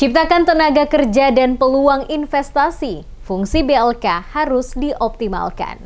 Ciptakan tenaga kerja dan peluang investasi. Fungsi BLK harus dioptimalkan.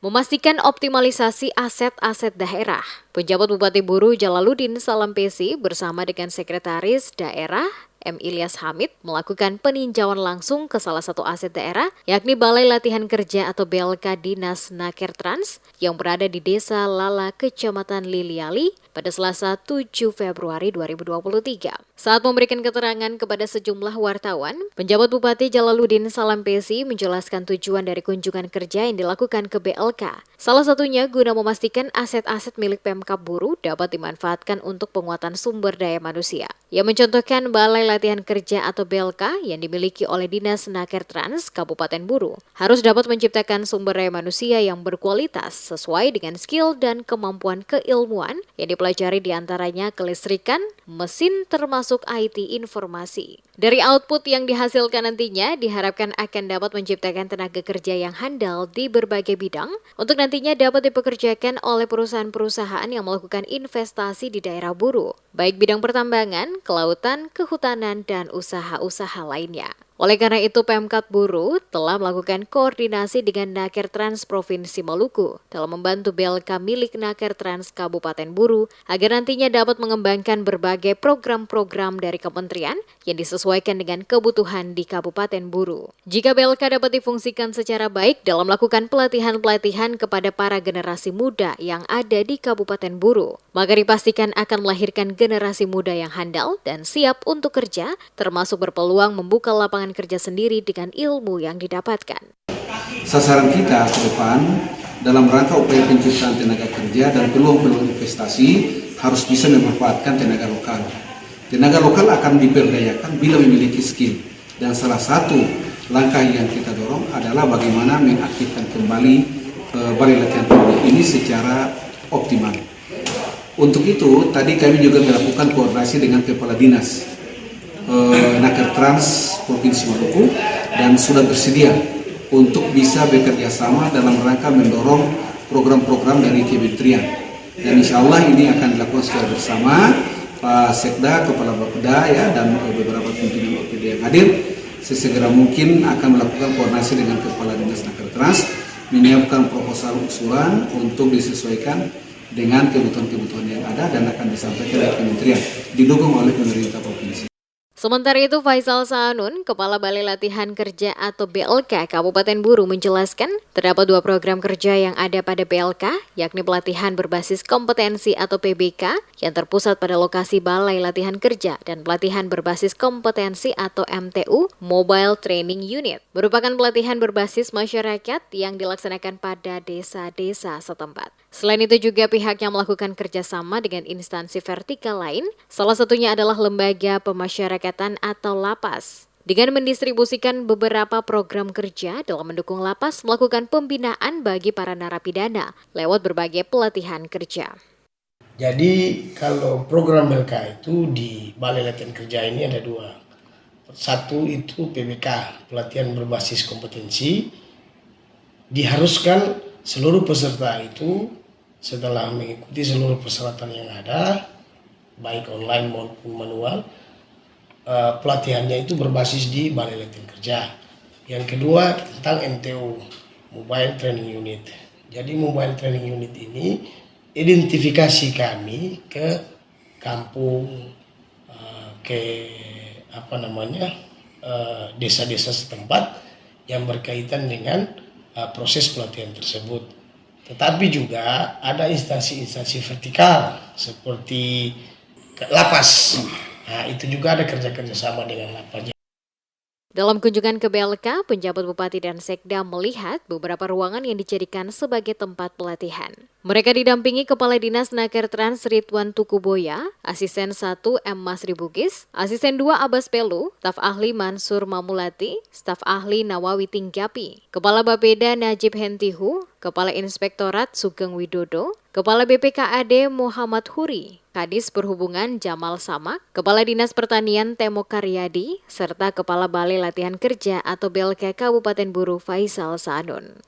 Memastikan optimalisasi aset-aset daerah. Penjabat Bupati Buru Jalaluddin Salampesi bersama dengan Sekretaris Daerah M. Ilyas Hamid melakukan peninjauan langsung ke salah satu aset daerah, yakni Balai Latihan Kerja atau BLK Dinas Nakertrans yang berada di Desa Lala, Kecamatan Liliali pada Selasa 7 Februari 2023. Saat memberikan keterangan kepada sejumlah wartawan, penjabat Bupati Jalaluddin Salampesi menjelaskan tujuan dari kunjungan kerja yang dilakukan ke BLK. Salah satunya guna memastikan aset-aset milik Pemkab Buru dapat dimanfaatkan untuk penguatan sumber daya manusia. Ia mencontohkan Balai Latihan Kerja atau BLK yang dimiliki oleh Dinas Nakertrans Kabupaten Buru harus dapat menciptakan sumber daya manusia yang berkualitas sesuai dengan skill dan kemampuan keilmuan yang dipelajari diantaranya kelistrikan, mesin termasuk IT informasi. Dari output yang dihasilkan nantinya diharapkan akan dapat menciptakan tenaga kerja yang handal di berbagai bidang untuk nantinya dapat dipekerjakan oleh perusahaan-perusahaan yang melakukan investasi di daerah Buru, baik bidang pertambangan, kelautan, kehutanan, dan usaha-usaha lainnya. Oleh karena itu, Pemkab Buru telah melakukan koordinasi dengan Nakertrans Provinsi Maluku dalam membantu BLK milik Nakertrans Kabupaten Buru agar nantinya dapat mengembangkan berbagai program-program dari kementerian yang disesuaikan dengan kebutuhan di Kabupaten Buru. Jika BLK dapat difungsikan secara baik dalam melakukan pelatihan-pelatihan kepada para generasi muda yang ada di Kabupaten Buru, maka dipastikan akan melahirkan generasi muda yang handal dan siap untuk kerja, termasuk berpeluang membuka lapangan kerja sendiri dengan ilmu yang didapatkan. Sasaran kita ke depan dalam rangka upaya penciptaan tenaga kerja dan peluang-peluang investasi harus bisa memanfaatkan tenaga lokal. Tenaga lokal akan diberdayakan bila memiliki skill, dan salah satu langkah yang kita dorong adalah bagaimana mengaktifkan kembali Balai Latihan Kerja ini secara optimal. Untuk itu, tadi kami juga melakukan koordinasi dengan Kepala Dinas Nakertrans Provinsi Maluku dan sudah bersedia untuk bisa bekerja sama dalam rangka mendorong program-program dari kementerian. Dan insya Allah ini akan dilakukan secara bersama Pak Sekda, Kepala Bapeda ya, dan beberapa pimpinan OPD yang hadir. Sesegera mungkin akan melakukan koordinasi dengan Kepala Dinas Nakertrans, menyiapkan proposal usulan untuk disesuaikan dengan kebutuhan-kebutuhan yang ada dan akan disampaikan oleh kementerian, didukung oleh pemerintah provinsi. Sementara itu, Faisal Saanun, Kepala Balai Latihan Kerja atau BLK Kabupaten Buru menjelaskan, terdapat dua program kerja yang ada pada BLK, yakni pelatihan berbasis kompetensi atau PBK yang terpusat pada lokasi Balai Latihan Kerja dan pelatihan berbasis kompetensi atau MTU, Mobile Training Unit, merupakan pelatihan berbasis masyarakat yang dilaksanakan pada desa-desa setempat. Selain itu juga pihaknya melakukan kerjasama dengan instansi vertikal lain, salah satunya adalah Lembaga Pemasyarakatan atau Lapas, dengan mendistribusikan beberapa program kerja dalam mendukung Lapas melakukan pembinaan bagi para narapidana lewat berbagai pelatihan kerja. Jadi kalau program BLK itu di Balai Latihan Kerja ini ada dua. Satu itu PBK, pelatihan berbasis kompetensi, diharuskan seluruh peserta itu setelah mengikuti seluruh persyaratan yang ada, baik online maupun manual, pelatihannya itu berbasis di Balai Latihan Kerja. Yang kedua tentang MTU, Mobile Training Unit. Jadi Mobile Training Unit ini identifikasi kami ke kampung, ke desa-desa setempat yang berkaitan dengan proses pelatihan tersebut. Tetapi juga ada instansi-instansi vertikal seperti Lapas. Nah, itu juga ada kerja-kerja sama dengan Lapas. Dalam kunjungan ke BLK, penjabat Bupati dan Sekda melihat beberapa ruangan yang dijadikan sebagai tempat pelatihan. Mereka didampingi Kepala Dinas Nakertrans Ridwan Tukuboya, Asisten 1 M. Masri Bugis, Asisten 2 Abbas Pelu, Staf Ahli Mansur Mamulati, Staf Ahli Nawawi Tinggapi, Kepala Bapeda Najib Hentihu, Kepala Inspektorat Sugeng Widodo, Kepala BPKAD Muhammad Huri, Kadis Perhubungan Jamal Samak, Kepala Dinas Pertanian Temo Karyadi, serta Kepala Balai Latihan Kerja atau BLK Kabupaten Buru Faisal Saanun.